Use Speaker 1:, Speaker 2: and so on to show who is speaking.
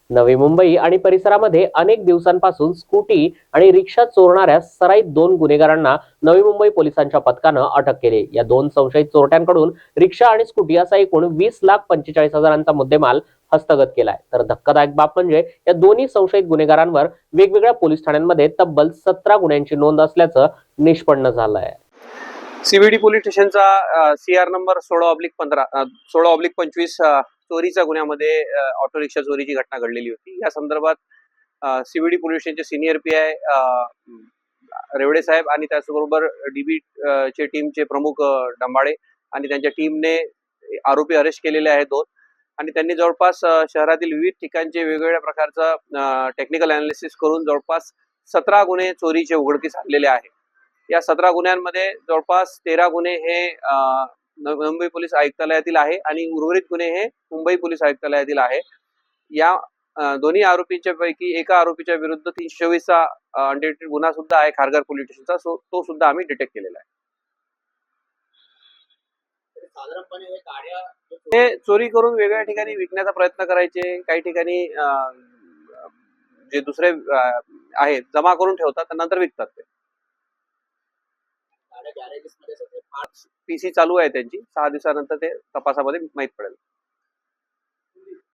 Speaker 1: नवी मुंबई आणि परिसरामध्ये अनेक दिवसांपासून स्कूटी आणि रिक्षा चोरणाऱ्या सराईत दोन गुन्हेगारांना नवी मुंबई पोलिसांच्या पथकानं अटक केली। या दोन संशयित चोरट्यांकडून रिक्षा आणि स्कूटी असा एकूण 20,45,000चा मुद्देमाल हस्तगत केलाय। तर धक्कादायक बाब म्हणजे या दोन्ही संशयित गुन्हेगारांवर वेगवेगळ्या पोलीस ठाण्यांमध्ये तब्बल 17 गुन्ह्यांची नोंद असल्याचं निष्पन्न झालंय।
Speaker 2: सीबीडी पोलीस स्टेशनचा CR नंबर 16/15 16/25 चोरीच्या गुन्ह्यामध्ये ऑटो रिक्षा चोरीची घटना घडलेली होती। या संदर्भात सीबीडी पोलीस स्टेशनचे सिनियर PI रेवडे साहेब आणि त्याचबरोबर DB चे टीमचे प्रमुख डंबाळे आणि त्यांच्या टीमने आरोपी अरेस्ट केलेले आहेत दोन, आणि त्यांनी जवळपास शहरातील विविध ठिकाणचे वेगवेगळ्या प्रकारचा टेक्निकल अनालिसिस करून जवळपास 17 गुन्हे चोरीचे उघडकीस आणलेले आहेत। या 17 गुन्ह्यांमध्ये जवळपास 13 गुन्हे हे मुंबई पोलीस आयुक्तालयातील आहे आणि उर्वरित गुन्हे हे मुंबई पोलीस आयुक्तालयातील आहे। या दोन्ही आरोपींच्या पैकी एका आरोपीच्या विरुद्ध 324चा अनडिटेक्टेड गुन्हा सुद्धा आहे खारघर पोलीस स्टेशनचा, तो सुद्धा आम्ही डिटेक्ट केलेला आहे। हे चोरी करून वेगवेगळ्या ठिकाणी विकण्याचा प्रयत्न करायचे, काही ठिकाणी जे दुसरे आहेत जमा करून ठेवतात नंतर विकतात ते। PC चालू आहे त्यांची, 6 दिवसानंतर ते तपासामध्ये माहित पडेल।